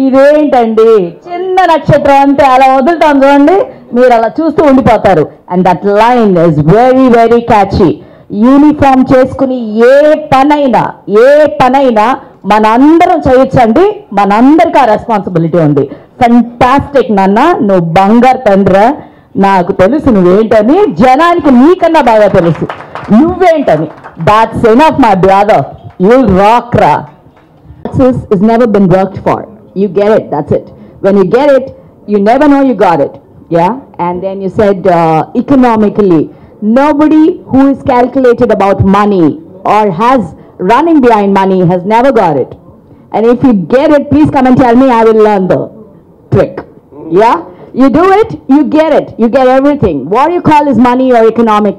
ఇదేంటండి చిన్న నక్షత్రం అంటే అలా వదులుతాం చూడండి, మీరు అలా చూస్తూ ఉండిపోతారు. And that line is very very catchy. Uniform చేసుకుని ఏ పనైనా మనందరం చేయొచ్చండి, మనందరికీ ఆ రెస్పాన్సిబిలిటీ ఉంది. ఫంటాస్టిక్ నాన్న, నువ్వు బంగారు తండ్రి. నాకు తెలుసు నువ్వేంటని, జనానికి నీకన్నా బాగా తెలుసు నువ్వేంటని. That's enough my brother, you'll rock ra. Success is never been worked for. You get it, that's it. When you get it, you never know you got it. Yeah. And then you said economically, nobody who is calculated about money or has running behind money has never got it. And if you get it, please come and tell me, I will learn the trick. Yeah, you do it, you get it, you get everything. What you call is money or economic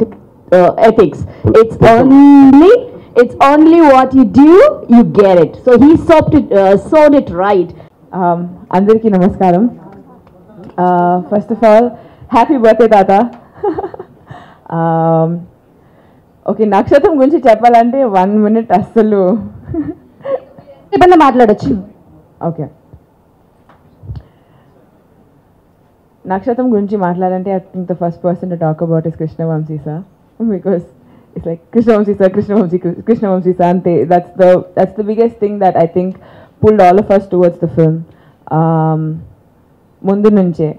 ethics. It's only what you do, you get it. So he sowed it right. Andariki namaskaram. First of all, happy birthday Tata. Okay, Nakshatram గురించి చెప్పాలంటే 1 minute అస్సలు ఇబ్బంది మాట్లాడచ్చు. Okay, Nakshatram గురించి మాట్లాడాలంటే I think the first person to talk about is Krishna Vamsi sir, because it's like Krishna Vamsi sir, Krishna Vamsi sir అంతే. That's the biggest thing that I think pulled all of us towards the film ముందు నుంచే.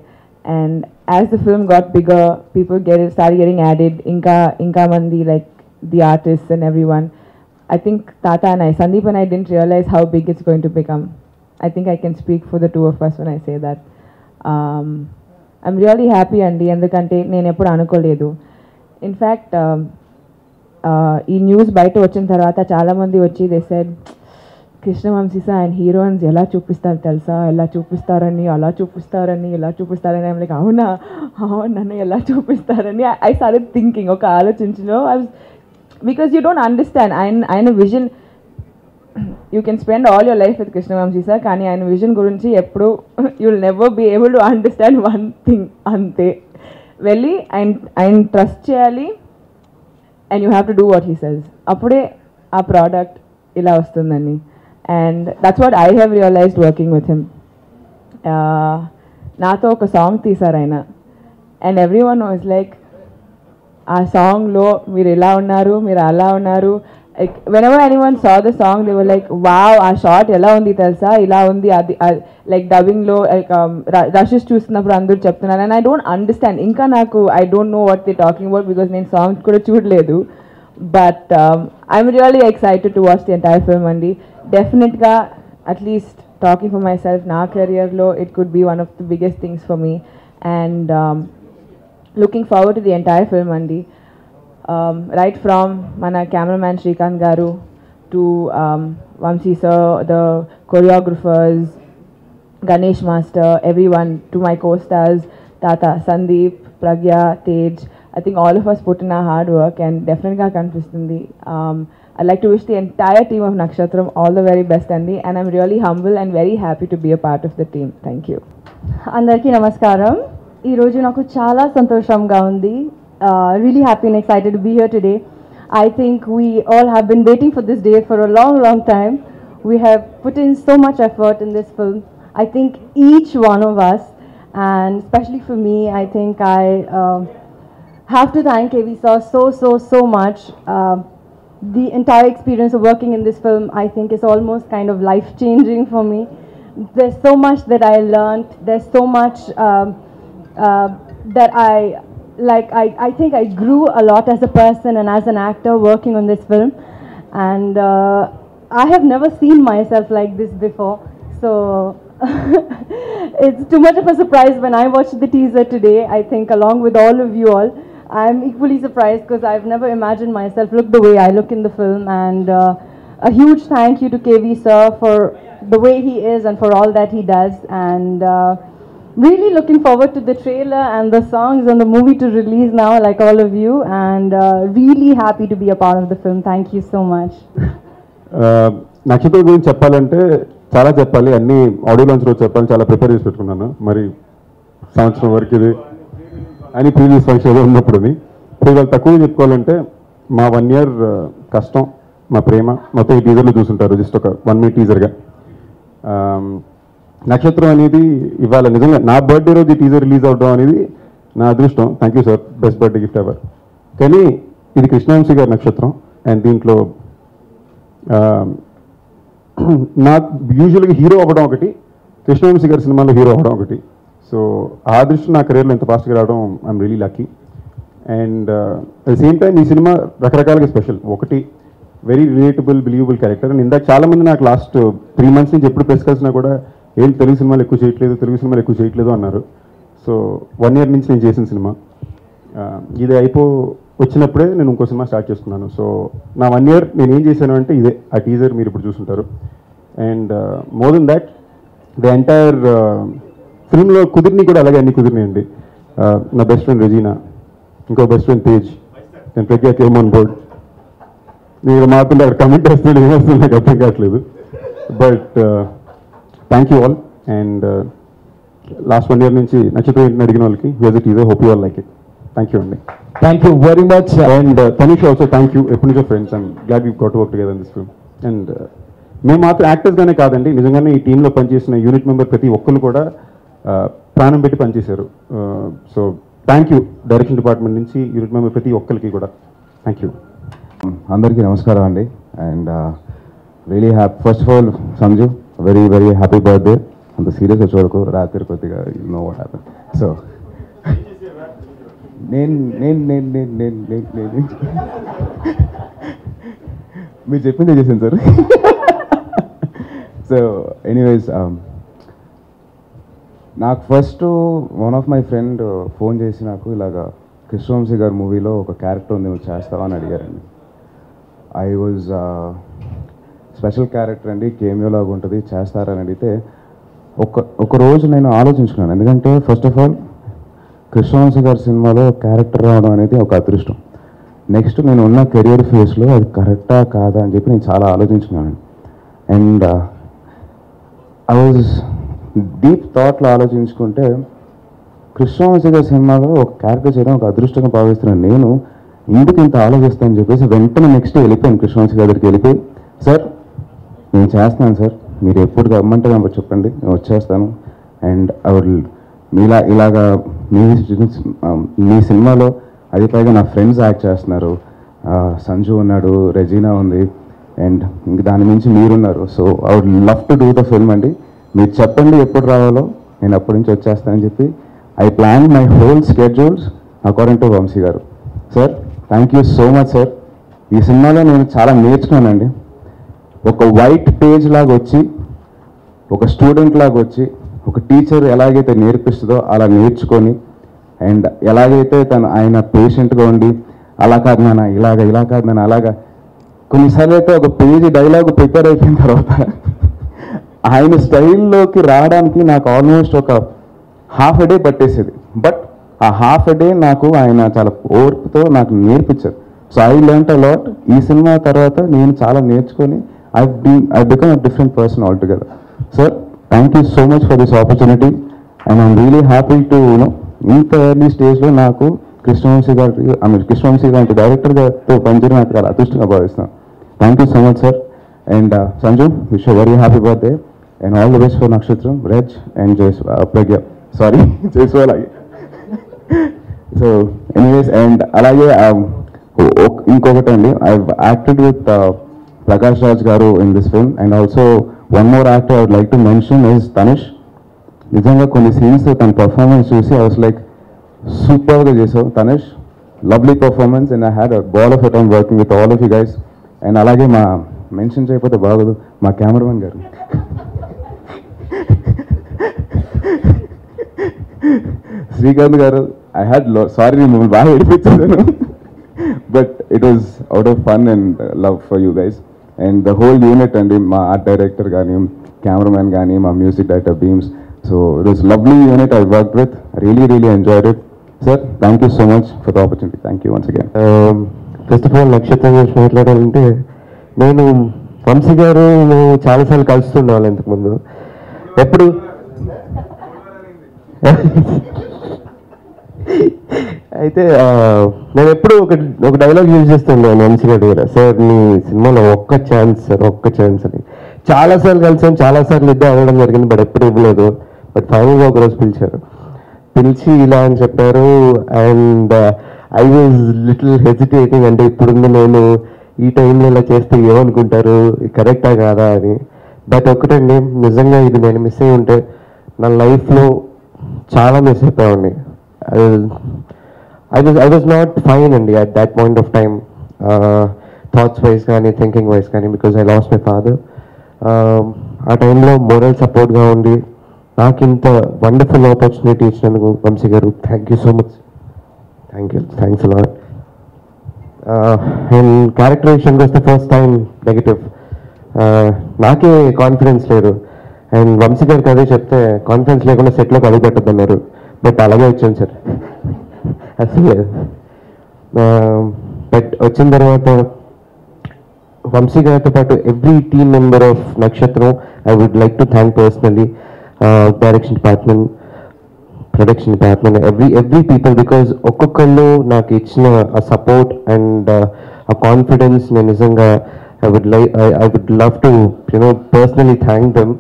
And as the film got bigger, people started getting added. Inka mandi, like the artists and everyone. I think Tata and Sandeep and I didn't realize how big it's going to become. I think I can speak for the two of us when I say that. I'm really happy andi endukante nenu eppudu anukoledu. In fact, ee news baita vachin tarvata chaala mandi vachi they said Krishna Vamsi sir and heroines ఎలా చూపిస్తారు తెలుసా, ఎలా చూపిస్తారని, అలా చూపిస్తారని, ఇలా చూపిస్తారని. I'm like అవునా నన్ను ఎలా చూపిస్తారని I started thinking, ఒక ఆలోచించలో. బికాస్ యూ డోంట్ అండర్స్టాండ్ ఆయన vision. You can spend all your life with Krishna Vamsi sir, కానీ ఆయన విజన్ గురించి ఎప్పుడు you will never be able to understand one thing. అంతే, వెళ్ళి ఆయన ట్రస్ట్ చేయాలి and you have to do what he says. అప్పుడే ఆ ప్రోడక్ట్ ఇలా వస్తుందని. And that's what I have realized working with him. నాతో ఒక సాంగ్ తీశారు ఆయన, అండ్ ఎవ్రీవన్ వాజ్ లైక్, ఆ సాంగ్లో మీరు ఇలా ఉన్నారు, మీరు అలా ఉన్నారు. Like whenever anyone saw the song they were like wow, ఆ షాట్ ఎలా ఉంది తెలుసా, ఇలా ఉంది. అది లైక్ డబ్బింగ్లో లైక్ రషెస్ చూస్తున్నప్పుడు అందరూ చెప్తున్నారు. అండ్ ఐ డోంట్ అండర్స్టాండ్, ఇంకా నాకు I don't know what they talking about, because నేను సాంగ్ కూడా చూడలేదు. But I'm really excited to watch the entire film andi. Definitely, at least talking for myself, na career lo it could be one of the biggest things for me, and looking forward to the entire film andi. Right from mana cameraman Shrikant garu to Vamsi sir, the choreographers, Ganesh master, everyone, to my co-stars Tata, Sandeep, Pragya, Tej. I think all of us put in our hard work, and definitely kanipistundi. I'd like to wish the entire team of Nakshatram all the very best andi, and I'm really humble and very happy to be a part of the team. Thank you. Andariki namaskaram. Ee roju naku chaala santoshamga undi. Really happy and excited to be here today. I think we all have been waiting for this day for a long time. We have put in so much effort in this film. I think each one of us, and especially for me, I think I have to thank KV sir so much. The entire experience of working in this film, I think, is almost kind of life-changing for me. There's so much that I learned. There's so much that I think I grew a lot as a person and as an actor working on this film. And I have never seen myself like this before. So it's too much of a surprise when I watched the teaser today. I think along with all of you all, I'm equally surprised because I've never imagined myself look the way I look in the film. And a huge thank you to KV sir for the way he is and for all that he does. And really looking forward to the trailer and the songs and the movie to release now, like all of you. And really happy to be a part of the film. Thank you so much. నక్షత్రం గురించి చెప్పాలంటే చాలా చెప్పాలి, అన్ని audio launch రోజు చెప్పాలి, చాలా prepare చేసి పెట్టుకున్నాను. మరి సంవత్సరం వరకు ఇది అని ప్రీవియస్ ఫంక్షన్లో ఉన్నప్పుడుని ఇప్పుడు వాళ్ళు తక్కువ చెప్పుకోవాలంటే మా 1 year కష్టం, మా ప్రేమ మొత్తం ఈ టీజర్లో చూసుంటారు. జస్ట్ ఒక 1 minute టీజర్గా నక్షత్రం అనేది ఇవాళ నిజంగా నా బర్త్డే రోజు టీజర్ రిలీజ్ అవడం అనేది నా అదృష్టం. Thank you sir, best birthday gift ever. కానీ ఇది కృష్ణవంశీ గారి నక్షత్రం. అండ్ దీంట్లో నాకు యూజువల్గా హీరో అవ్వడం ఒకటి, కృష్ణవంశీ గారి సినిమాలో హీరో అవ్వడం ఒకటి. సో ఆ అదృష్టం నా కెరీర్లో ఎంత ఫాస్ట్గా రావడం I'm really lucky. And at the same time ఈ సినిమా రకరకాలుగా స్పెషల్. ఒకటి very relatable believable character. And ఇందాక చాలామంది నాకు లాస్ట్ 3 months నుంచి ఎప్పుడు ప్రెస్ కలిసినా కూడా ఏం తెలుగు సినిమాలు ఎక్కువ చేయట్లేదు అన్నారు. సో 1 year నుంచి నేను చేసిన సినిమా ఇది వచ్చినప్పుడే నేను ఇంకో సినిమా స్టార్ట్ చేసుకున్నాను. సో నా 1 year నేను ఏం చేశాను అంటే ఇదే, ఆ టీజర్ మీరు ఇప్పుడు చూసుంటారు. And more than that the entire ఫిల్మ్లో కుదిరిని కూడా అలాగే అన్ని కుదిరినాయండి. నా బెస్ట్ ఫ్రెండ్ రెజీనా, ఇంకో బెస్ట్ ఫ్రెండ్ తేజ్, నేను ప్రజ్ఞా కేమ్ ఆన్ బోర్డ్. మీరు మాత్రం అక్కడ కమెంట్ వేస్తున్నాడు, ఏమొస్తుంది నాకు అర్థం కావట్లేదు. But thank you all. And last 1 year నుంచి నక్షత్రం ఏంటని అడిగిన వాళ్ళకి here's the teaser, hope you all like it. Thank you అండి. Thank you very much. And Tanish also thank you. ఎప్పటి నుంచో friends, I'm glad we got to work together in this film. And మేము మాత్రం యాక్టర్స్గానే కాదండి, నిజంగానే ఈ టీంలో పనిచేసిన యూనిట్ మెంబర్ ప్రతి ఒక్కరు కూడా ప్రాణం పెట్టి పనిచేశారు. So thank you direction department నుంచి యూనిట్ మెంబర్ ప్రతి ఒక్కరికి కూడా థ్యాంక్ యూ. అందరికీ నమస్కారం అండి. And really first of all Sanju, very very happy birthday. అంత సీరియస్గా చూడకు, రాత్రి కొద్దిగా you know what happen. So నేను మీరు చెప్పిందే చేశాను సార్. సో ఎనీవేస్, నాకు first one of my friend phone చేసి నాకు ఇలాగా కృష్ణవంశీ గారి మూవీలో ఒక క్యారెక్టర్ ఉంది, నువ్వు చేస్తావా అని అడిగారండి. ఐ వాజ్ స్పెషల్ క్యారెక్టర్ అండి, కేమియోలాగా ఉంటుంది, చేస్తారని అడిగితే ఒక రోజు నేను ఆలోచించుకున్నాను. ఎందుకంటే ఫస్ట్ ఆఫ్ ఆల్ కృష్ణవంశీ గారి సినిమాలో క్యారెక్టర్ రావడం అనేది ఒక అదృష్టం. నెక్స్ట్ నేను ఉన్న కెరియర్ ఫేస్లో అది కరెక్టా కాదా అని చెప్పి నేను చాలా ఆలోచించుకున్నాను. అండ్ ఐ వాజ్ డీప్ థాట్లో ఆలోచించుకుంటే కృష్ణవంశీ గారి సినిమాలో ఒక క్యారెక్టర్ చేయడం ఒక అదృష్టంగా భావిస్తున్నాను. నేను ఎందుకు ఇంత ఆలోచిస్తానని చెప్పేసి వెంటనే నెక్స్ట్ వెళ్ళిపోయాను కృష్ణవంశీ గారి దగ్గరికి. వెళ్ళిపోయి, సార్ నేను చేస్తున్నాను సార్, మీరు ఎప్పుడు రమ్మంటే నాకు చెప్పండి, నేను వచ్చేస్తాను. అండ్ ఇలాగా మీ సినిమాలో అది పైగా నా ఫ్రెండ్స్ యాక్ట్ చేస్తున్నారు, సంజు ఉన్నాడు, రెజీనా ఉంది, అండ్ ఇంక దాని మించి మీరున్నారు. So I would love to do the film అండి. మీరు చెప్పండి ఎప్పుడు రావాలో, నేను అప్పటి నుంచి వచ్చేస్తానని చెప్పి I plan my whole schedules according to Vamsi garu. Sir thank you so much sir. ఈ సినిమాలో నేను చాలా నేర్చుకున్నానండి. ఒక వైట్ పేజ్ లాగా వచ్చి, ఒక స్టూడెంట్ లాగా వచ్చి, ఒక టీచర్ ఎలాగైతే నేర్పిస్తుందో అలా నేర్చుకొని, అండ్ ఎలాగైతే ఆయన పేషెంట్గా ఉండి అలా కాదు నాన్న ఇలా కాదు నాన్న అలాగా, కొన్నిసార్లు అయితే ఒక పేజీ డైలాగ్ ప్రిపేర్ అయిపోయిన తర్వాత ఆయన స్టైల్లోకి రావడానికి నాకు ఆల్మోస్ట్ ఒక హాఫ్ ఎ డే పట్టేసేది. బట్ ఆ హాఫ్ ఎ డే నాకు ఆయన చాలా ఓర్పుతో నాకు నేర్పించారు. So I learned a lot. ఈ సినిమా తర్వాత నేను చాలా నేర్చుకొని I become a different person all together. Sir thank you so much for this opportunity and I'm really happy to ఇంత ఎర్లీ స్టేజ్లో నాకు కృష్ణవంశీ గారి డైరెక్టర్ గారితో పనిచేయడం నాకు చాలా అదృష్టంగా భావిస్తున్నాను. Thank you so much sir. And Sanju, wish you very happy birthday and all the best for Nakshatram, రెజ్ and Pragya, sorry Jaiswal. So anyways, and అలాగే ఇంకొకటి అండి, I acted with Prakash Raj garu in this film. And also one more actor I would like to mention is Tanish. నిజంగా కొన్ని scenes తన performance చూసి I was like సూపర్గా చేసావు Tanishq, lovely performance and I had a ball of a time working with all of you guys. And అలాగే మా mention చేయకపోతే బాగోదు, మా కెమెరామెన్ గారు శ్రీకాంత్ గారు, ఐ హ్యాడ్ సారీ మిమ్మల్ని బాగా ఏడిపించాను, but it was out of fun and love for you guys. And the whole unit అండి, మా ఆర్ట్ డైరెక్టర్ కానీ, కెమెరామెన్ కానీ, మా music director Bheems. So it was lovely unit I work with, really enjoyed it. Sir thank you so much for the opportunity. Thank you once again. First of all Nakshatram గురించి మాట్లాడాలంటే, నేను వంశీ గారు చాలాసార్లు కలుస్తుండేవాళ్ళు ఇంతకుముందు. ఎప్పుడు అయితే నేను ఎప్పుడు ఒక డైలాగ్ యూజ్ చేస్తుండేవాను వంశీ గారి దగ్గర, సార్ మీ సినిమాలో ఒక్క ఛాన్స్ సార్, ఒక్క ఛాన్స్ అని. చాలాసార్లు కలిసాం, చాలాసార్లు ఇద్దరు అవ్వడం జరిగింది, బట్ ఎప్పుడు ఇవ్వలేదు. బట్ ఫైనల్గా ఒకరోజు పిలిచి ఇలా అని చెప్పారు. And I was little hesitating, అంటే ఇప్పుడుంది నేను ఈ టైంలో ఇలా చేస్తే ఏమనుకుంటారు, కరెక్టా కాదా అని. బట్ ఒకటండి, నిజంగా ఇది నేను మిస్ అయ్యి ఉంటే నా లైఫ్లో చాలా miss అయిపోయాన్ని. I was not fine అండి at that point of time, thoughts wise కానీ థింకింగ్ వైజ్ కానీ, because I lost my father. ఆ టైంలో మోరల్ సపోర్ట్గా ఉండి నాకు ఇంత వండర్ఫుల్ ఆపర్చునిటీ ఇచ్చినందుకు Vamsi garu thank you so much. Thanks a lot. And క్యారెక్టరైజేషన్కి వస్తే ఫస్ట్ టైం నెగిటివ్, నాకే కాన్ఫిడెన్స్ లేదు. అండ్ వంశీ గారికి అదే చెప్తే కాన్ఫిడెన్స్ లేకుండా సెట్లోకి అడుగు పెట్టద్దన్నారు, బట్ అలాగే వచ్చాను సార్. అసలు బట్ వచ్చిన తర్వాత వంశీ గారితో పాటు every team member of Nakshatram I would like to thank personally, direction department, production department, every people, because ఒక్కొక్కళ్ళు నాకు ఇచ్చిన ఆ సపోర్ట్ అండ్ ఆ కాన్ఫిడెన్స్ నేను నిజంగా I would love to personally thank them.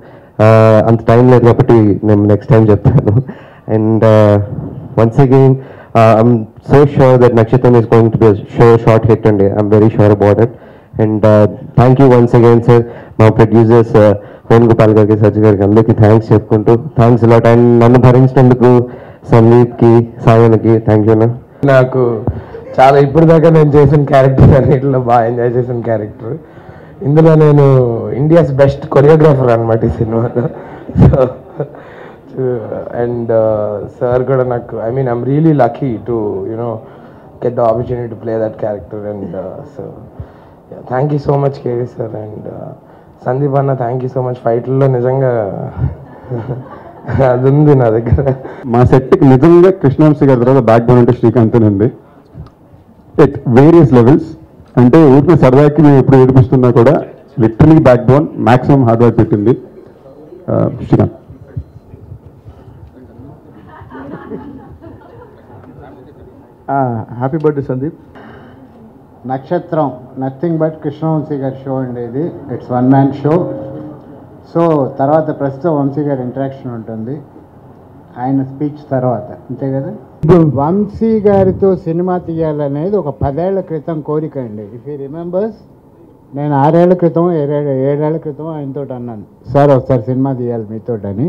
అంత టైం లేదు కాబట్టి నేను నెక్స్ట్ టైం చెప్తాను. And once again I'm so sure that Nakshatram is going to be short hit అండి. I'm very sure about it. And thank you once again sir, మా producers Venugopal గారికి, సజ్జు గారికి, అందరికీ థ్యాంక్స్ చెప్పుకుంటూ థ్యాంక్స్ అలాట్. అండ్ నన్ను భరించినందుకు సందీప్కి, సాయన్కి thank you. నాకు చాలా ఇప్పటిదాకా నేను చేసిన క్యారెక్టర్ అన్నింటిలో బాగా ఎంజాయ్ చేసిన క్యారెక్టర్. ఇందులో నేను ఇండియాస్ బెస్ట్ కొరియోగ్రాఫర్ అనమాట ఈ సినిమాలో. అండ్ సార్ కూడా నాకు, I mean I'm really lucky to get the opportunity to play that character. And so yeah, thank you so much KV sir. And Sandeep Anna, thank you so much. ఫైట్లో నిజంగా అది ఉంది నా దగ్గర. మా సెట్కి నిజంగా కృష్ణవంశీ గారి తర్వాత బ్యాక్ బోన్ అంటే శ్రీకాంతేనండి. ఎట్ వేరియస్ లెవెల్స్, అంటే ఊరికి సరదాకి మేము ఎప్పుడు ఏడిపిస్తున్నా కూడా literally back bone, maximum hard work పెట్టింది శ్రీకాంత్. Happy birthday Sandeep. నక్షత్రం నథింగ్ బట్ కృష్ణవంశీ గారి షో అండి ఇది. It's one man show. So తర్వాత ప్రస్తుతం వంశీ గారి ఇంటరాక్షన్ ఉంటుంది ఆయన స్పీచ్ తర్వాత, అంతే కదా. వంశీ గారితో సినిమా తీయాలనేది ఒక 10 ఏళ్ల క్రితం కోరిక అండి. ఇఫ్ యూ రిమెంబర్స్, నేను 6 ఏళ్ల క్రితం 7 ఏళ్ల క్రితం ఆయనతో అన్నాను, సార్ ఒకసారి సినిమా తీయాలి మీతోటని.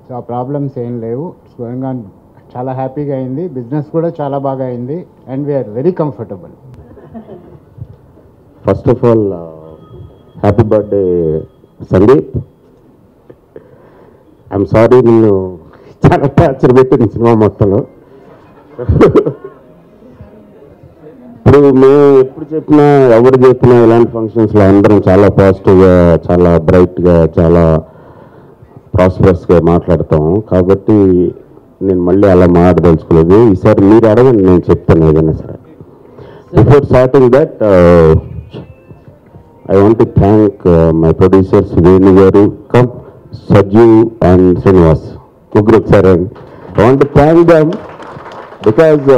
సో ఆ ప్రాబ్లమ్స్ ఏం లేవు. It's going on. చాలా హ్యాపీగా అయింది, బిజినెస్ కూడా చాలా బాగా అయింది, and we are very comfortable. First of all happy birthday Sandeep. I'm sorry, నిన్ను చాలా టార్చర్ పెట్టింది సినిమా మొత్తంలో. ఇప్పుడు మేము ఎప్పుడు చెప్పినా, ఎవరు చెప్పినా ఇలాంటి ఫంక్షన్స్లో అందరం చాలా పాజిటివ్గా, చాలా బ్రైట్గా, చాలా ప్రాస్పరస్గా మాట్లాడతాం. కాబట్టి నేను మళ్ళీ అలా మాట్లాడదలుచుకోలేదు. ఈసారి మీరు అడగండి, నేను చెప్తాను ఏదైనా సరే. Before starting that I want to thank my producers Venu గారు, కమ్ సజ్జు అండ్ శ్రీనివాస్, ముగ్గురు ఒకసారి. I want to thank dum because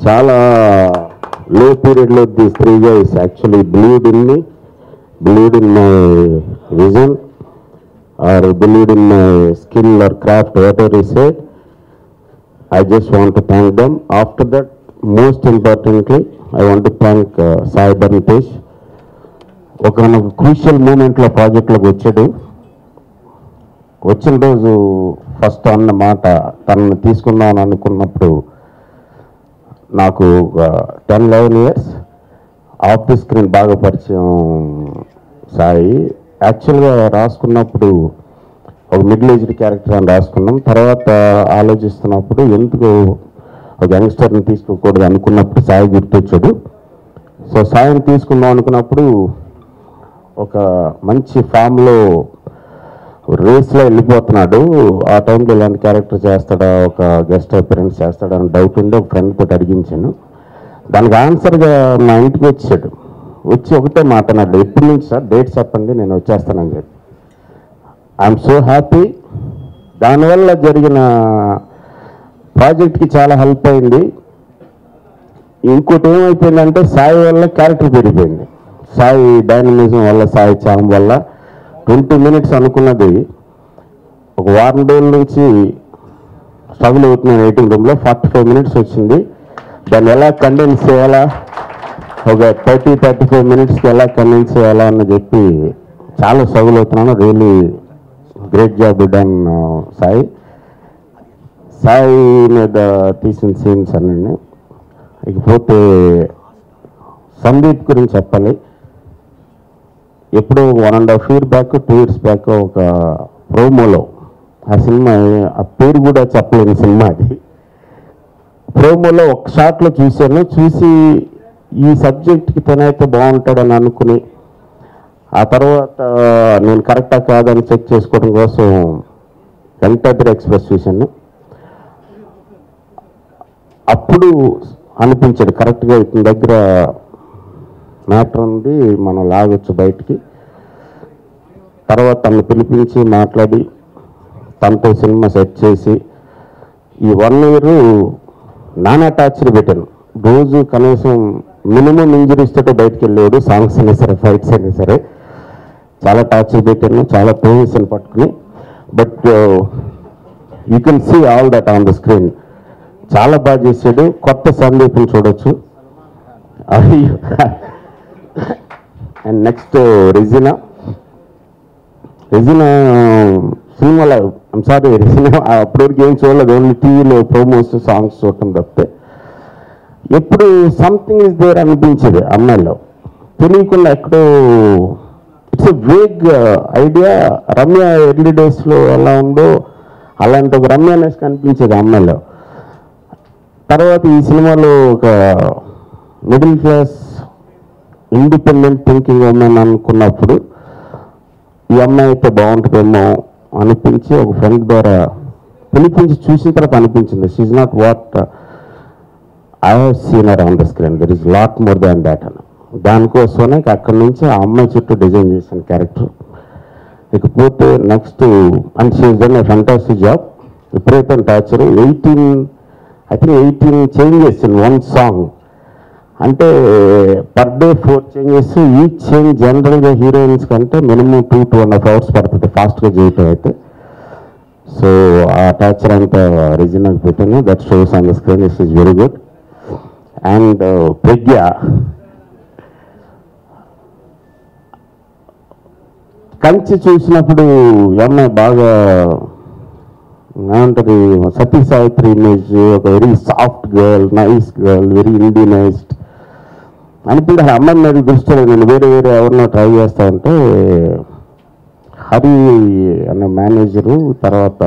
చాలా లో పీరియడ్లో this 3 guys actually believed in me, believed in my vision, or believed in my skill or craft, whatever he said. I just want to thank them. After that, most importantly, I want to thank Sai Bharnitesh. ఒక crucial మూమెంట్లో ప్రాజెక్ట్లోకి వచ్చాడు. వచ్చిన రోజు first అన్న మాట, తనను తీసుకుందామని అనుకున్నప్పుడు నాకు 10-11 years ఆఫ్ ది స్క్రీన్ బాగా పరిచయం సాయి. యాక్చువల్గా రాసుకున్నప్పుడు ఒక మిడిల్ ఏజ్డ్ క్యారెక్టర్ అని రాసుకున్నాం. తర్వాత ఆలోచిస్తున్నప్పుడు ఎందుకు ఒక యంగ్స్టర్ని తీసుకోకూడదు అనుకున్నప్పుడు సాయి గుర్తొచ్చాడు. సో సాయిని తీసుకుందాం అనుకున్నప్పుడు ఒక మంచి ఫామ్లో రేస్లో వెళ్ళిపోతున్నాడు. ఆ టైంలో ఇలాంటి క్యారెక్టర్ చేస్తాడా, ఒక గెస్ట్ అపిరెన్స్ చేస్తాడా అని డౌట్ ఉండి ఒక ఫ్రెండ్ తోటి అడిగించాను. దానికి ఆన్సర్గా మా ఇంటికి వచ్చాడు. వచ్చి ఒకటే మాట్లాడాడు, ఎప్పటి నుంచి సార్, డేట్ చెప్పండి, నేను వచ్చేస్తానని చెప్పి. I'm so happy. దానివల్ల జరిగిన ప్రాజెక్ట్కి చాలా హెల్ప్ అయింది. ఇంకోటి ఏమైపోయిందంటే సాయి వల్ల క్యారెక్టర్ పెరిగిపోయింది. సాయి డైనమిజం వల్ల, సాయి చామ్ వల్ల 20 minutes అనుకున్నది ఒక వారం రోజుల నుంచి స్ట్రగుల్ అవుతున్నాను ఎడిటింగ్ రూమ్లో. 45 minutes వచ్చింది. దాన్ని ఎలా కండెన్స్ చేయాలా, ఒక 30-35 minutesకి ఎలా కండెన్స్ చేయాలా అని చెప్పి చాలా స్ట్రగుల్ అవుతున్నాను. Really great job done Sai. Sai మీద తీసిన సీన్స్ అన్నీ. ఇకపోతే సందీప్ గురించి చెప్పాలి. ఎప్పుడో 1.5 years బ్యాక్ 2 years బ్యాక్ ఒక ప్రోమోలో, ఆ సినిమా ఆ పేరు కూడా చెప్పలేని సినిమా అది, ప్రోమోలో ఒక షాట్లో చూశాను. చూసి ఈ సబ్జెక్ట్కి తనైతే బాగుంటాడని అనుకుని ఆ తర్వాత నేను కరెక్టా కాదని చెక్ చేసుకోవడం కోసం వెంకటాద్రి ఎక్స్ప్రెస్ చూశాను. అప్పుడు అనిపించాడు కరెక్ట్గా ఇతని దగ్గర మ్యాటర్ ఉంది, మనం లాగొచ్చు బయటికి. తర్వాత తను పిలిపించి మాట్లాడి తనతో సినిమా సెట్ చేసి ఈ 1 year నానా టార్చర్ పెట్టాను. రోజు కనీసం మినిమం ఇంజరీస్తో బయటకు వెళ్ళేవాడు. సాంగ్స్ అయినా సరే, ఫైట్స్ అయినా సరే చాలా టార్చర్ పెట్టాను, చాలా పెయిన్స్ పట్టుకుని. But you can see all that on the screen. చాలా బాగా చేశాడు. కొత్త సందీప్ని చూడొచ్చు. అండ్ నెక్స్ట్ రెజినా సినిమాలో, సారీ రెజినా అప్పటివరకు ఏం చూడలేదు, ఓన్లీ టీవీలో ప్రోమోస్ సాంగ్స్ చూడటం తప్పితే ఎప్పుడు సంథింగ్ ఇస్ దేర్ అనిపించేది అమ్మాయిలో. తెలియకుండా ఎక్కడో it's a vague idea. Ramya early డేస్లో ఎలా ఉందో అలాంటి ఒక రమ్యనెస్ కనిపించేది అమ్మాయిలో. తర్వాత ఈ సినిమాలో ఒక middle class independent thinking women అనుకున్నప్పుడు ఈ అమ్మాయి అయితే బాగుంటుందేమో అనిపించి ఒక ఫ్రెండ్ ద్వారా పిలిపించి చూసిన తర్వాత అనిపించింది she is not what I have seen her on the screen, there is lot more than that అని. దానికోసమే అక్కడి నుంచి ఆ అమ్మాయి చుట్టూ డిజైన్ చేసిన క్యారెక్టర్. ఇకపోతే next and she is done a fantastic job. విపరీతం టార్చర్. 18 changes in 1 song. అంటే per day 4 changes. Each change జనరల్గా హీరోయిన్స్ కంటే మినిమం 2-2.5 hours పడుతుంది ఫాస్ట్గా చేయటం అయితే. సో ఆ టార్చర్ అంతా రిజినాకి పెట్టాను. That shows on the screen. This is very good. And Pragya Kanche చూసినప్పుడు అమ్మాయి బాగా ఏమంటారు, సతీ సావిత్రి ఇమేజ్, ఒక very soft girl, nice girl, very Indianized అనిపించింది. అమ్మాయి మీద దృష్టిలో నేను వేరే ఎవరినో ట్రై చేస్తా ఉంటే హరి అనే మేనేజరు, తర్వాత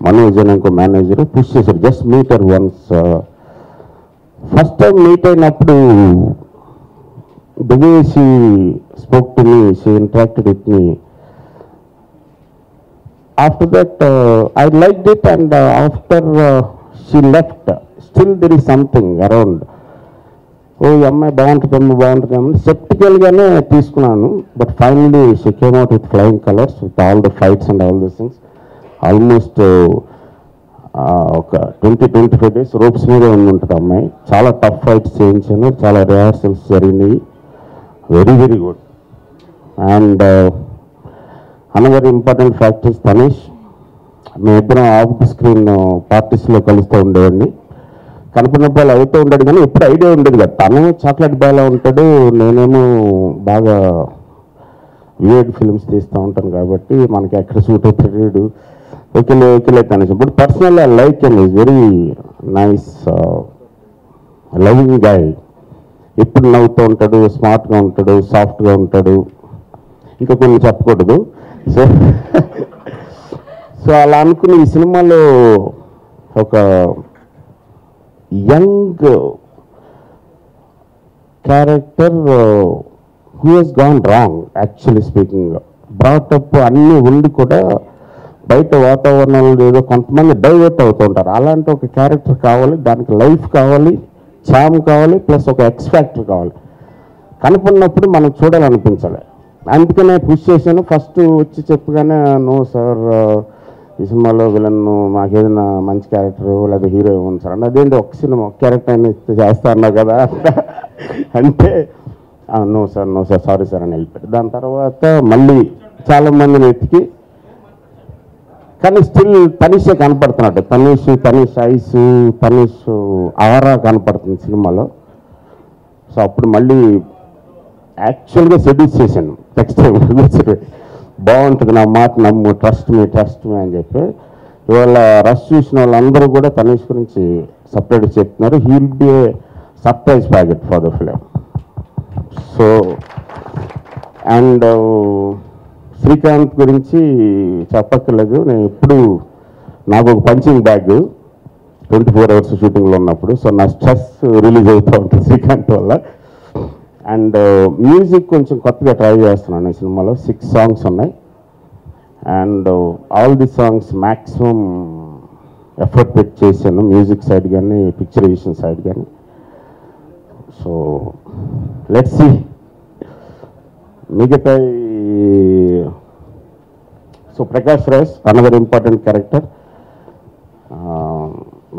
మనోజ్ అనే ఇంకో మేనేజరు పుష్ చేశారు, just met her once. First time meet అయినప్పుడు the way she spoke to me, she interacted with me. After that, I liked it, and after she left, still there is something around. Oh, ఈ అమ్మాయి బాగుంటుందేమో స్కెప్టికల్గానే తీసుకున్నాను. But finally she came out with flying colours, with all the fights and all these things. Almost ఒక 20-25 days ropes మీద ఉంటుంది అమ్మాయి. చాలా tough fights చేయించాను, చాలా రిహార్సల్స్ జరిగినాయి. Very very good. And another important factors Tanish. మేమిద్దరం ఆఫ్ ది స్క్రీన్ పార్టీస్లో కలుస్తూ ఉండేవాడిని. కనపడినప్పుడు వాళ్ళు అవుతూ ఉంటాడు కానీ ఎప్పుడు ఐడియా ఉండేది కదా. తను చాక్లెట్ బాయ్లా ఉంటాడు, నేనేమో బాగా వియర్డ్ ఫిల్మ్స్ తీస్తూ ఉంటాను కాబట్టి మనకి ఎక్కడ సూట్ అవుతాడు. ఓకేలే Tanish. But personal I like him. Is very nice loving guy. ఎప్పుడు నవ్వుతూ ఉంటాడు, స్మార్ట్గా ఉంటాడు, సాఫ్ట్గా ఉంటాడు. ఇంకా కొన్ని చెప్పకూడదు. సో అలా అనుకుని ఈ సినిమాలో ఒక young character who he's gone wrong actually speaking. Brought up అన్నీ ఉండి కూడా బయట వాతావరణంలో ఏదో కొంతమంది డైవర్ట్ అవుతూ ఉంటారు. అలాంటి ఒక క్యారెక్టర్ కావాలి, దానికి లైఫ్ కావాలి, చామ్ కావాలి, ప్లస్ ఒక ఎక్స్ ఫ్యాక్టర్ కావాలి. కనపడినప్పుడు మనం చూడాలనిపించాలి. అందుకనే పుష్ చేశాను. ఫస్ట్ వచ్చి చెప్పగానే నో సార్, ఈ సినిమాలో విలన్ మాకేదైనా మంచి క్యారెక్టర్ లేదా హీరో ఇవ్వండి సార్ అంటే, అదేంటి ఒక సినిమా ఒక క్యారెక్టర్ అయినా చేస్తా అన్నావు కదా అంటే నో సార్ సారీ సార్ అని వెళ్ళిపోయాడు. దాని తర్వాత మళ్ళీ చాలామందిని వెతికి కానీ స్టిల్ తనీషే కనపడుతున్నాడు. తనీష్ ఐస్, తనీష్ ఆరా కనపడుతుంది సినిమాలో. సో అప్పుడు మళ్ళీ యాక్చువల్గా సెడ్యూస్ చేశాను. నెక్స్ట్ టైం బాగుంటుంది, నా మాట నమ్ము, ట్రస్ట్ మీ అని చెప్పి. ఇవాళ రష్ చూసిన వాళ్ళందరూ కూడా తనీష్ గురించి సపరేట్ చెప్తున్నారు. He will be a surprise packet for the film. So and Srikanth గురించి చెప్పక్కర్లేదు. నేను ఎప్పుడు నాకు ఒక పంచింగ్ బ్యాగ్ 24 hours షూటింగ్లో ఉన్నప్పుడు. సో నా స్ట్రెస్ రిలీజ్ అవుతూ ఉంటుంది శ్రీకాంత్ వల్ల. అండ్ మ్యూజిక్ కొంచెం కొత్తగా ట్రై చేస్తున్నాను ఈ సినిమాలో. 6 songs ఉన్నాయి. And all the songs maximum effort పెట్టి చేశాను, మ్యూజిక్ సైడ్ కానీ పిక్చరైజేషన్ సైడ్ కానీ. సో లెట్స్ సీ మిగతా. So Prakash Raj another important character.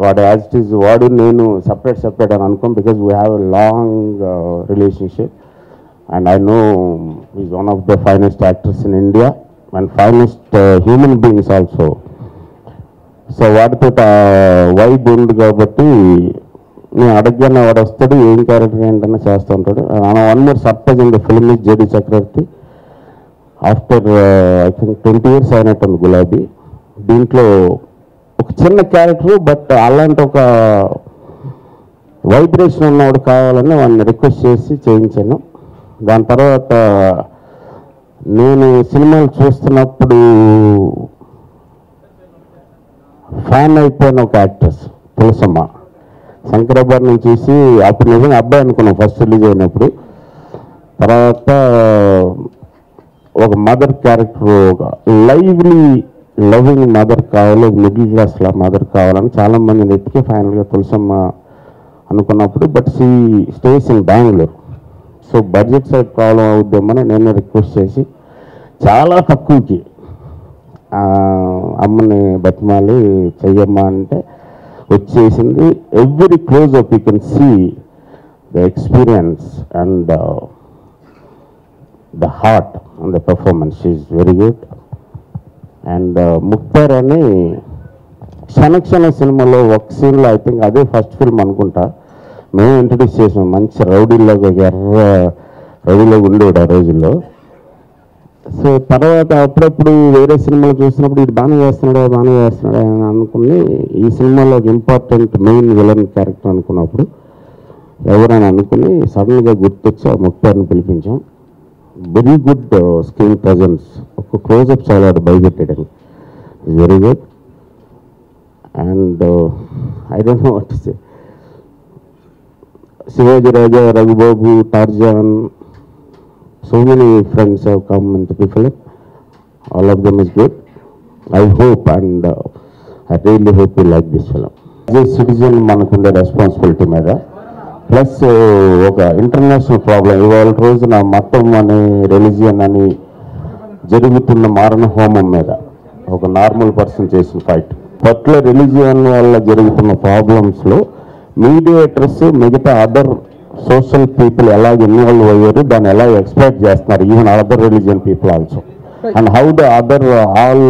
వాడు యాజ్ ఇట్ ఈజ్ వాడు నేను సపరేట్ అని అనుకోం, because we have a long relationship and I know is one of the finest actors in India and finest human beings also. So వాడితో vibe ఉంది కాబట్టి నేను అడగగానే వాడు వస్తాడు, ఏం క్యారెక్టర్ ఏంటన్నా చేస్తూ ఉంటాడు. One more surprise in the film is JD Chakravarthy. After I think 20 years అయినట్టుంది గులాబీ. దీంట్లో ఒక చిన్న క్యారెక్టర్, బట్ అలాంటి ఒక వైబ్రేషన్ ఉన్నవాడు కావాలని వాడిని రిక్వెస్ట్ చేసి చేయించాను. దాని తర్వాత నేను సినిమాలు చూస్తున్నప్పుడు ఫ్యాన్ అయిపోయిన ఒక యాక్ట్రెస్ తులసమ్మ. శంకరాభరణం చూసి అప్పుడు నిజంగా అబ్బాయి అనుకున్నాం ఫస్ట్ రిలీజ్ అయినప్పుడు. తర్వాత ఒక మదర్ క్యారెక్టర్, ఒక లైవ్లీ లవింగ్ మదర్ కావాలి, ఒక మిడిల్ క్లాస్లో మదర్ కావాలని చాలామందిని ఎత్తికి ఫైనల్గా తులసమ్మ అనుకున్నప్పుడు, but she stays in Bengaluru. So budget side problem అవుద్దామని నేను రిక్వెస్ట్ చేసి చాలా తక్కువకి అమ్మని బతిమాలి చెయ్యమ్మా అంటే వచ్చేసింది. Every close up you can see the experience and the heart and the performance is very good. And Mukhtar అని క్షణ సినిమాలో ఒక సీన్లో ఐ థింక్ అదే ఫస్ట్ ఫిల్మ్ అనుకుంటా మేము ఇంట్రడ్యూస్ చేసాం. మంచి రౌడీలాగా ఎర్ర రౌడీలాగా ఉండేవాడు ఆ రోజుల్లో. సో తర్వాత అప్పుడప్పుడు వేరే సినిమాలు చూసినప్పుడు ఇది బాగానే చేస్తున్నాడు అని అనుకుని ఈ సినిమాలో ఒక ఇంపార్టెంట్ మెయిన్ విలన్ క్యారెక్టర్ అనుకున్నప్పుడు ఎవరైనా అనుకుని సడన్గా గుర్తొచ్చి ఆ ముక్తార్ని పిలిపించాం. వెరీ గుడ్ స్క్రీన్ ప్రజెన్స్, ఒక క్లోజప్ చాలా భయపెట్టాడు, very good. And I don't know what to say. Shivaji Raja, Raghu Babu, Tarzan, so many friends have come into the film. All of them is good. I hope and I really hope you like this film. As a citizen manakunde responsibility మీద plus ఒక international problem ఇవాళ రోజున మతం అని religion అని జరుగుతున్న మారణ హోమం మీద ఒక నార్మల్ పర్సన్ చేసిన ఫైట్. పర్టికులర్ రిలీజియన్ వల్ల జరుగుతున్న ప్రాబ్లమ్స్లో మీడియేటర్స్ మిగతా అదర్ సోషల్ పీపుల్ ఎలా ఇన్వాల్వ్ అయ్యారు, దాన్ని ఎలా ఎక్స్ప్లెయిన్ చేస్తున్నారు, even other religion people also, and how the other all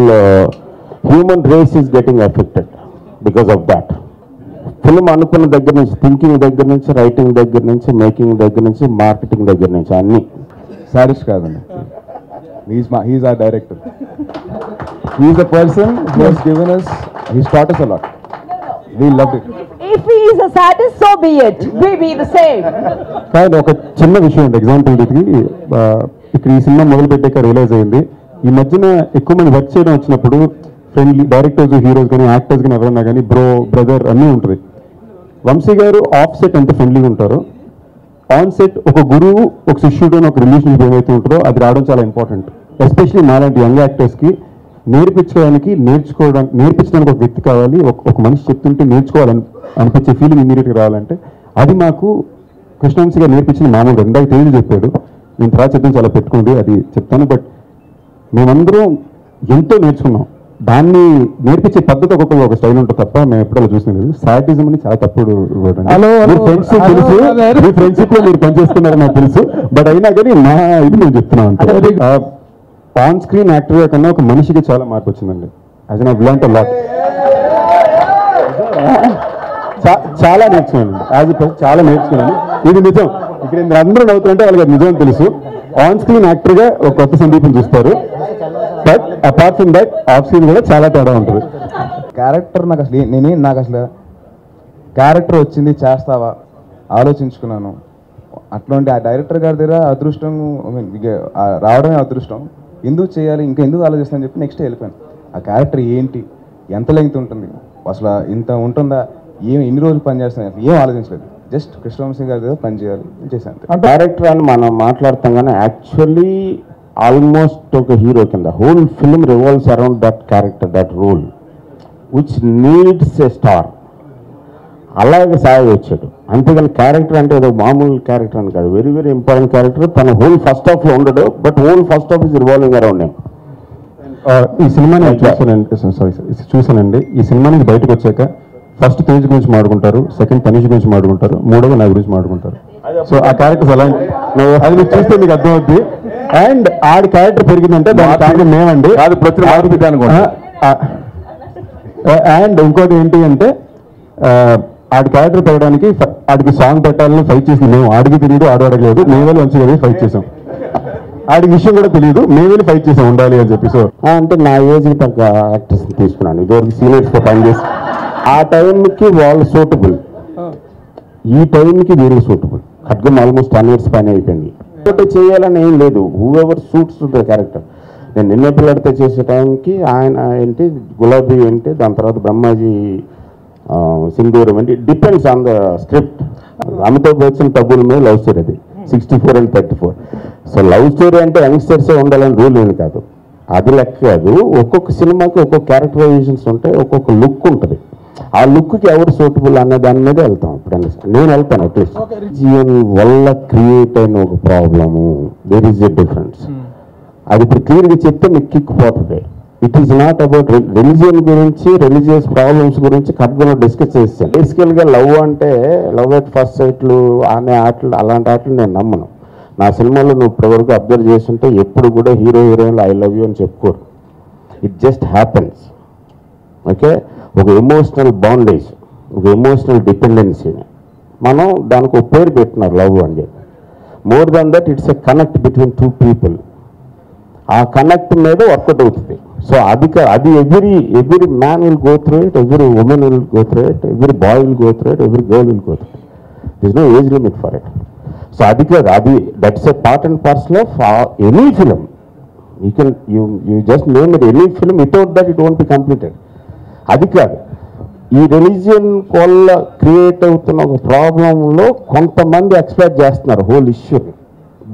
human race is getting affected because of that. Film అనుకున్న దగ్గర నుంచి, థింకింగ్ దగ్గర నుంచి, రైటింగ్ దగ్గర నుంచి, మేకింగ్ దగ్గర నుంచి, మార్కెటింగ్ దగ్గర నుంచి అన్నీ. సారిష్ కాదండి, he's our director. He's the person who has given us, he's taught us a lot. We loved it. If he is a sadist, so be it. We be the same. కానీ ఒక చిన్న విషయం ఉంది, example ఇది ఇక్కడ ఈ cinema మొదలు పెట్టాక రియలైజ్ అయింది. ఈ మధ్యన ఎక్కువ మంది వర్క్ చేయడం వచ్చినప్పుడు ఫ్రెండ్లీ డైరెక్టర్స్, హీరోస్ కానీ, యాక్టర్స్ కానీ ఎవరన్నా కానీ బ్రో, బ్రదర్ అన్నీ ఉంటుంది. వంశీ గారు ఆఫ్ సెట్ ఎంత ఫ్రెండ్లీగా ఉంటారో, ఆన్ సెట్ ఒక గురువు ఒక శిష్యుడు అని ఒక రిలేషన్షిప్ ఏమైతే ఉంటుందో అది రావడం చాలా ఇంపార్టెంట్. ఎస్పెషల్లీ మాలాంటి యంగ్ యాక్టర్స్కి నేర్పించడానికి ఒక వ్యక్తి కావాలి. ఒక మనిషి చెప్తుంటే నేర్చుకోవాలని అనిపించే ఫీలింగ్ ఇమీడియట్గా రావాలంటే అది మాకు కృష్ణవంశీ గారు నేర్పించిన మామూలుగా ఇందాక తేదీ చెప్పాడు, నేను తర్వాత చెప్తాను చాలా పెట్టుకోండి అది చెప్తాను. బట్ మేమందరం ఎంతో నేర్చుకున్నాం దాన్ని నేర్పించే పద్ధతి ఒక్కొక్క ఒక స్టైల్ ఉంటుంది తప్ప మేము ఎప్పుడో చూసినది సాడిజం అని చాలా తప్పుడు మీ ఫ్రెండ్షిప్ లో మీరు పనిచేస్తున్నారని నాకు తెలుసు. బట్ అయినా కానీ నా ఇది నేను చెప్తున్నాను, ఆన్ స్క్రీన్ యాక్టర్ కన్నా ఒక మనిషికి చాలా మార్పు వచ్చిందండి. As an I learned a lot. చాలా నేర్చుకున్నాను, చాలా నేర్చుకున్నాను. ఇది నిజం. ఇక్కడ అందరూ నవ్వుతుంటే వాళ్ళకి అది నిజం తెలుసు. ఆన్ స్క్రీన్ యాక్టర్ గా ఒక కొత్త సందీపం చూస్తారు, but apart from that off screen కూడా చాలా తేడా ఉంటుంది. క్యారెక్టర్ నాకు అసలు క్యారెక్టర్ వచ్చింది చేస్తావా ఆలోచించుకున్నాను. అట్లాంటి ఆ డైరెక్టర్ గారి దగ్గర అదృష్టం, రావడమే అదృష్టం. ఎందుకు చేయాలి, ఇంకా ఎందుకు ఆలోచిస్తానని చెప్పి నెక్స్ట్ వెళ్ళిపోయాను. ఆ క్యారెక్టర్ ఏంటి, ఎంత లెంగ్త్ ఉంటుంది, అసలు ఇంత ఉంటుందా, ఎన్ని రోజులు పని చేస్తాను ఏం ఆలోచించలేదు. జస్ట్ కృష్ణవంశీ గారి దగ్గర పని చేయాలి చేశాను. డైరెక్టర్ అని మనం మాట్లాడతాం కానీ యాక్చువల్లీ ఆల్మోస్ట్ ఒక హీరో కింద whole film revolves around that character, that role which needs a star. అలాగే సాయి వచ్చాడు. అంతేగాని క్యారెక్టర్ అంటే ఏదో మామూలు క్యారెక్టర్ అని కాదు, వెరీ వెరీ ఇంపార్టెంట్ క్యారెక్టర్. తన హోల్ ఫస్ట్ హాఫ్లో ఉండడు, but whole first half is revolving around him. ఈ సినిమాని చూసానండి. ఈ సినిమా నుంచి బయటకు వచ్చాక ఫస్ట్ తేజ్ గురించి మాట్లాడుకుంటారు, సెకండ్ తనీష్ గురించి మాట్లాడుకుంటారు, మూడవ నా గురించి మాట్లాడుకుంటారు. సో ఆ క్యారెక్టర్స్ అలా అది మీకు చూస్తే మీకు అర్థమవుద్ది. అండ్ ఆడి క్యారెక్టర్ పెరిగిందంటే దాని కారణం మేమండి. అండ్ ఇంకోటి ఏంటి అంటే ఆడి క్యారెక్టర్ పెరగడానికి ఆడికి సాంగ్ పెట్టాలని ఫైట్ చేసింది మేము. ఆడికి తెలియదు, ఆడు అడగలేదు, మేము వెళ్ళి మంచిగా ఫైట్ చేసాం. ఆడికి విషయం కూడా తెలియదు, మేము వెళ్ళి ఫైట్ చేసాం ఉండాలి అని చెప్పి. సో అంటే నా ఏజ్కి తగ్గ యాక్టర్స్ని తీసుకున్నాను. ఇదివరకు సీనియర్స్తో పనిచేసి ఆ టైంకి వాళ్ళు సూటబుల్, ఈ టైంకి వీళ్ళు సూటబుల్. ఖడ్గం ఆల్మోస్ట్ 10 years పైన అయిపోయింది. చేయాలని ఏం లేదు, who ever suits the character. నేను నిన్న పిల్లడితో చేసే టైంకి ఆయన ఏంటి, గులాబీ ఏంటి, దాని తర్వాత బ్రహ్మాజీ సింధూరం ఏంటి, depends on the script. Amitabh Bachchan తబ్బుల మీద లవ్ స్టోరీ, అది 64 and 34. సో లవ్ స్టోరీ అంటే యంగ్స్టర్సే ఉండాలని రూల్ ఏమి కాదు, అది లెక్క కాదు. ఒక్కొక్క సినిమాకి ఒక్కొక్క క్యారెక్టరైజేషన్స్ ఉంటాయి, ఒక్కొక్క లుక్ ఉంటుంది. ఆ లుక్కి ఎవరు సూటబుల్ అనే దాని మీద వెళ్తాం. ఇప్పుడు నేను వెళ్తాను అట్లీస్ట్. రిలీజియన్ వల్ల క్రియేట్ అయిన ఒక problem, there is a difference. అది ఇప్పుడు క్లియర్గా చెప్తే మీకు కిక్కుపోతుంది. It is not about religion గురించి, రిలీజియస్ ప్రాబ్లమ్స్ గురించి ఖడ్గంలో డిస్కస్ చేస్తాను. బేసికల్గా లవ్ అంటే లవ్ ఎట్ ఫస్ట్ సైట్లు అనే ఆటలు, అలాంటి ఆటలు నేను నమ్మను. నా సినిమాలో నువ్వు ఇప్పటివరకు అబ్జర్వ్ చేస్తుంటే ఎప్పుడు కూడా హీరో హీరోయిన్లు ఐ లవ్ యూ అని చెప్పుకోరు. It just happens. ఓకే, ఒక ఎమోషనల్ బాండేజ్, ఒక ఎమోషనల్ డిపెండెన్సీని మనం దానికి ఒక పేరు పెట్టినారు లవ్ అని చెప్పి. More than that it's a connect between 2 people. ఆ కనెక్ట్ మీద వర్కౌట్ అవుతుంది. సో అది every man will go through it, every woman will go through it, every boy will go through it, every girl will go through it. This no age limit for it. So అది కాదు, అది that's a part and parcel of any film. You just name it any film, without that it won't be completed. అది కాదు, ఈ religion వల్ల create అవుతున్న ఒక ప్రాబ్లంలో కొంతమంది ఎక్స్ప్లెయిన్ చేస్తున్నారు హోల్ ఇష్యూని.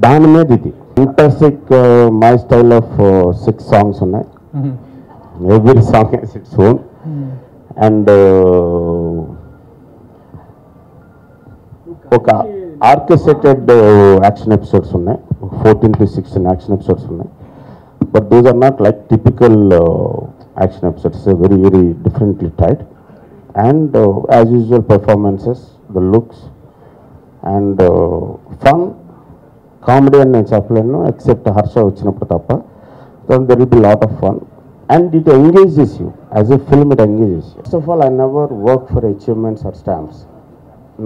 దాని మీద ఇది intrinsic my style of 6 songs ఉన్నాయి. Every song is its own. And ఒక ఆర్కెస్ట్రేటెడ్ యాక్షన్ ఎపిసోడ్స్ ఉన్నాయి, 14 to 16 యాక్షన్ ఎపిసోడ్స్ ఉన్నాయి. But those are not like typical action episodes, very very differently tied, and as usual performances, the looks, and fun comedy and నేను చెప్పలేను except Harsha వచ్చినప్పుడు తప్ప. then there will be lot of fun and it engages you as a film. It engages you. First of all, I never work for achievements or stamps.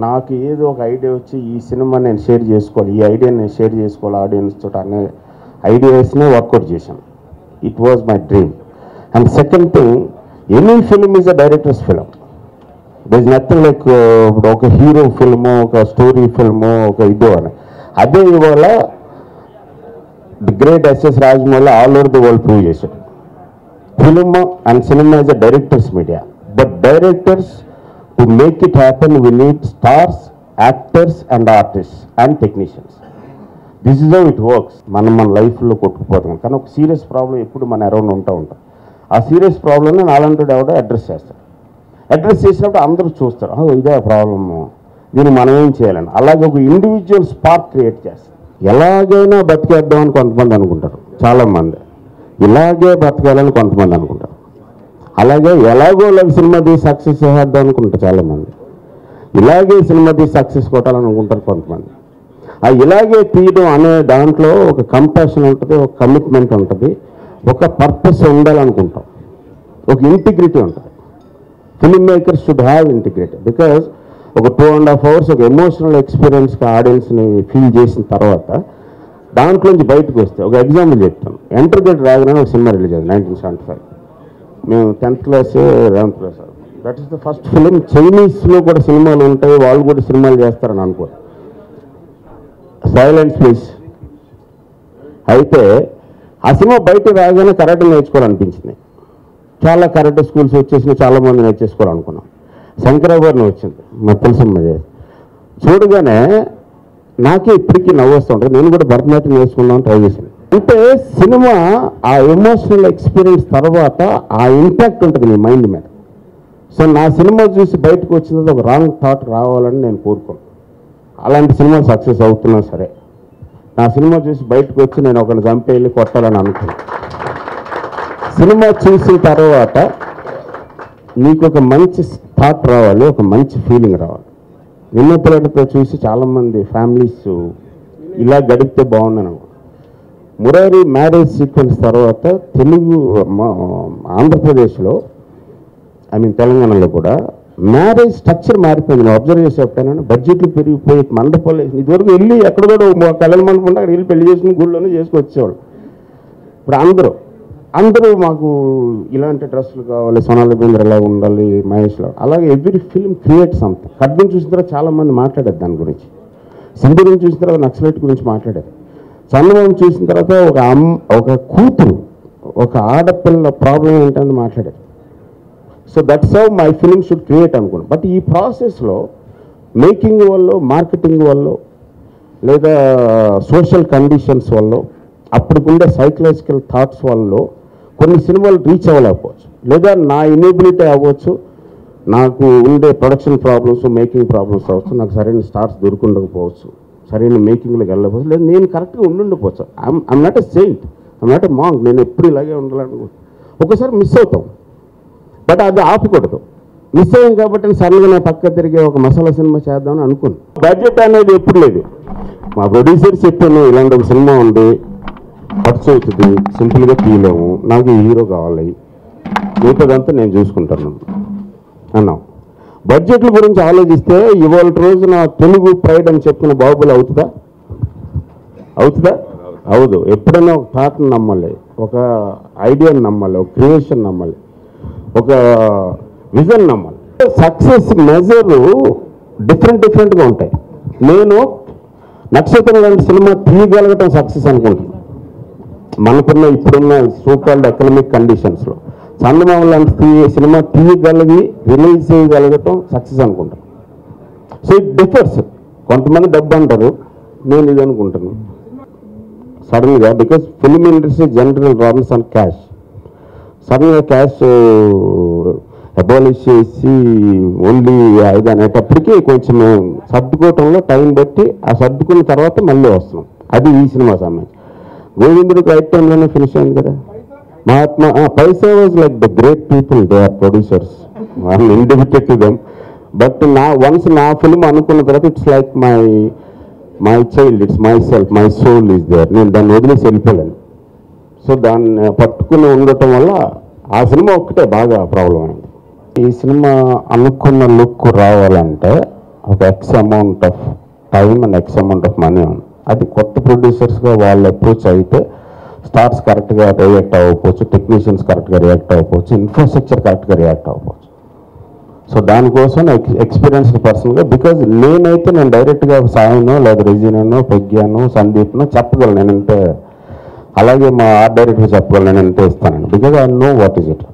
నాకు ఏదో ఒక idea వచ్చి ఈ cinema నేను షేర్ చేసుకోవాలి, ఈ ఐడియా నేను share చేసుకోవాలి ఆడియన్స్ తోటి అనే ఐడియాస్నే వర్కౌట్ చేశాను. It was my dream. And second thing, any film is a director's film. There is nothing like ఒక హీరో ఫిల్మో, ఒక స్టోరీ ఫిల్మో, ఒక ఇదో అని. అదే ఇవాళ the great SS Rajamouli all over the world prove చేశాడు. Film and cinema is a director's media, but directors to make it happen we need stars, actors and artists and technicians. This is how it works. మన లైఫ్లో కొట్టుకుపోతాం, కానీ ఒక serious problem ఎప్పుడు మన around ఉంటాం. ఆ serious ప్రాబ్లమ్ని నాలంటూ ఎవడో అడ్రస్ చేస్తారు. అడ్రస్ చేసినప్పుడు అందరూ చూస్తారు, ఇదే ప్రాబ్లము, దీన్ని మనం ఏం చేయాలని. అలాగే ఒక ఇండివిజువల్ స్పార్క్ క్రియేట్ చేస్తారు. ఎలాగైనా బతికేద్దామని కొంతమంది అనుకుంటారు, చాలామంది ఇలాగే బతకాలని కొంతమంది అనుకుంటారు. అలాగే ఎలాగో సినిమా తీసి సక్సెస్ చేద్దాం అనుకుంటారు చాలామంది, ఇలాగే సినిమా తీసి సక్సెస్ కొట్టాలని అనుకుంటారు కొంతమంది. ఆ ఇలాగే తీయడం అనే దాంట్లో ఒక కంపాషన్ ఉంటుంది, ఒక కమిట్మెంట్ ఉంటుంది, ఒక పర్పస్ ఉండాలనుకుంటాం, ఒక ఇంటిగ్రిటీ ఉంటుంది. Film makers should have integrity. Because ఒక 2.5 hours ఒక ఎమోషనల్ ఎక్స్పీరియన్స్గా ఆడియన్స్ని ఫీల్ చేసిన తర్వాత దాంట్లోంచి బయటకు వస్తే, ఒక ఎగ్జాంపుల్ చెప్తాను. ఎంటర్ ద డ్రాగన్ అని ఒక సినిమా రిలీజ్ అయింది 1975. మేము 10th class 11th class. That is the first film. చైనీస్లో కూడా సినిమాలు ఉంటాయి, వాళ్ళు కూడా సినిమాలు చేస్తారని అనుకో. Silence please. అయితే ఆ సినిమా బయట రాగానే కరాటే నేర్చుకోవాలనిపించింది. చాలా కరాటే స్కూల్స్ వచ్చేసి చాలామంది నేర్చేసుకోవాలనుకున్నాం. శంకరాభరణం వచ్చింది, మా తెలుసమ్మ. చూడగానే నాకే ఇప్పటికీ నవ్వు వస్తూ ఉంటుంది. నేను కూడా భరతనాట్యం నేర్చుకుందామని ట్రై చేశాను. అంటే సినిమా ఆ ఎమోషనల్ ఎక్స్పీరియన్స్ తర్వాత ఆ ఇంపాక్ట్ ఉంటుంది నీ మైండ్ మీద. సో నా సినిమా చూసి బయటకు వచ్చినది ఒక రాంగ్ థాట్ రావాలని నేను కోరుకోను. అలాంటి సినిమా సక్సెస్ అవుతున్నా సరే, నా సినిమా చూసి బయటకు వచ్చి నేను ఒకరిని చంపేయాలి కొట్టాలని అనుకున్నాను. సినిమా చూసిన తర్వాత నీకు ఒక మంచి థాట్ రావాలి, ఒక మంచి ఫీలింగ్ రావాలి. విన్నపిల్లలతో చూసి చాలామంది ఫ్యామిలీస్ ఇలా గడిపితే బాగున్నాను. మురారి మ్యారేజ్ సీక్వెన్స్ తర్వాత తెలుగు ఆంధ్రప్రదేశ్లో, తెలంగాణలో కూడా మ్యారేజ్ స్ట్రక్చర్ మారిపోయింది. నేను అబ్జర్వ్ చేసేటప్పుడు బడ్జెట్లు పెరిగిపోయి మండపాలు ఇదివరకు వెళ్ళి ఎక్కడ కూడా కళ్యాణ మండపం ఉంటే అక్కడ వెళ్ళి పెళ్లి చేసుకుని గుళ్ళోనే చేసుకొచ్చేవాళ్ళు. ఇప్పుడు అందరూ మాకు ఇలాంటి డ్రెస్సులు కావాలి, సోనాలి బేంద్ర ఎలా ఉండాలి, మహేష్లో. అలాగే ఎవ్రీ ఫిల్మ్ క్రియేట్ సంథింగ్. ఖడ్గం చూసిన తర్వాత చాలామంది మాట్లాడారు దాని గురించి. సింధూరం చూసిన తర్వాత నక్సలైట్ గురించి మాట్లాడారు. చంద్రబాబు చూసిన తర్వాత ఒక కూతురు, ఒక ఆడపిల్ల ప్రాబ్లం ఏంటని మాట్లాడారు. So that's how my film should create అనుకున్నాను. బట్ ఈ ప్రాసెస్లో మేకింగ్ వల్ల, మార్కెటింగ్ వల్ల, లేదా సోషల్ కండిషన్స్ వల్ల, అప్పటికుండే సైకలాజికల్ థాట్స్ వల్ల కొన్ని సినిమాలు రీచ్ అవ్వలేకపోవచ్చు, లేదా నా ఇనేబిలిటీ అవ్వచ్చు, నాకు ఉండే ప్రొడక్షన్ ప్రాబ్లమ్స్, మేకింగ్ ప్రాబ్లమ్స్ అవ్వచ్చు, నాకు సరైన స్టార్స్ దొరుకుండకపోవచ్చు, సరైన మేకింగ్లోకి వెళ్ళకపోవచ్చు, లేదా నేను కరెక్ట్గా ఉండుండకపోవచ్చు. I'm not a saint, I'm not a monk. నేను ఎప్పుడు ఇలాగే ఉండాలనుకుంటున్నాను. ఒకసారి మిస్ అవుతాం, బట్ అది ఆపకూడదు. మిస్ అయ్యాం కాబట్టి సడన్గా నేను పక్క తిరిగి ఒక మసాలా సినిమా చేద్దామని అనుకున్నాను. బడ్జెట్ అనేది ఎప్పుడు లేదు. మా ప్రొడ్యూసర్స్ చెప్పాను, ఇలాంటి ఒక సినిమా ఉంది, ఖర్చు అవుతుంది, సింపుల్గా తీయలేము, నాకు ఈ హీరో కావాలి, మిగతాదంతా నేను చూసుకుంటాను అన్నాం. బడ్జెట్ల గురించి ఆలోచిస్తే ఇవాళ రోజున తెలుగు ప్రైడ్ అని చెప్పిన బాహుబలి అవుతుందా? అవదు. ఎప్పుడైనా ఒక థాట్ని నమ్మాలి, ఒక ఐడియాని నమ్మాలి, ఒక క్రియేషన్ నమ్మాలి, ఒక విజన్ నమ్మాలి. సక్సెస్ మెజర్ డిఫరెంట్గా ఉంటాయి. నేను నక్షత్రం లాంటి సినిమా తీయగలగటం సక్సెస్ అనుకుంటున్నాను. మనకున్న ఇప్పుడున్న సోకాల్డ్ ఎకనామిక్ కండిషన్స్లో చందమామ లాంటి సినిమా తీయగలిగి రిలీజ్ చేయగలగటం సక్సెస్ అనుకుంటాను. So it differs. కొంతమంది డబ్బు అంటారు, నేను ఇది అనుకుంటాను సడన్గా. Because film industry general runs on cash. సడన్గా క్యాష్ అబాలిష్ చేసి ఓన్లీ ఇది అనేటప్పటికీ కొంచెం సర్దుకోవటంలో టైం బట్టి ఆ సర్దుకున్న తర్వాత మళ్ళీ వస్తున్నాం. అది ఈ సినిమా సంబంధించి. గోవిందుడికి రైట్ టైంలోనే ఫినిష్ అయింది కదా. మహాత్మా పైసా was like the great people, they are producers, I'm indebted to them. But once నా ఫిల్మ్ అనుకున్న తర్వాత it's like my child, it's my self, my soul is there. నేను దాన్ని వదిలేసి వెళ్ళిపోలేను. సో దాన్ని పట్టుకుని ఉండటం వల్ల ఆ సినిమా ఒక్కటే బాగా ప్రాబ్లం అయింది. ఈ సినిమా అనుకున్న లుక్ రావాలంటే ఒక X amount of time and X amount of money ఉంది. అది కొత్త ప్రొడ్యూసర్స్గా వాళ్ళు అప్రోచ్ అయితే స్టార్స్ కరెక్ట్గా రియాక్ట్ అవ్వకపోవచ్చు, టెక్నీషియన్స్ కరెక్ట్గా రియాక్ట్ అవ్వకపోవచ్చు, ఇన్ఫ్రాస్ట్రక్చర్ కరెక్ట్గా రియాక్ట్ అవ్వకపోవచ్చు. సో దానికోసం ఎక్స్పీరియన్స్డ్ పర్సన్గా, బికాజ్ నేను డైరెక్ట్గా సాయినో లేదా రెజీనానో ప్రజ్ఞానో సందీప్నో చెప్పగలను నేనంటే, అలాగే మా ఆర్ట్ డైరెక్టర్ చెప్పగలను నేనంటే ఇస్తానండి. Because I know what is it.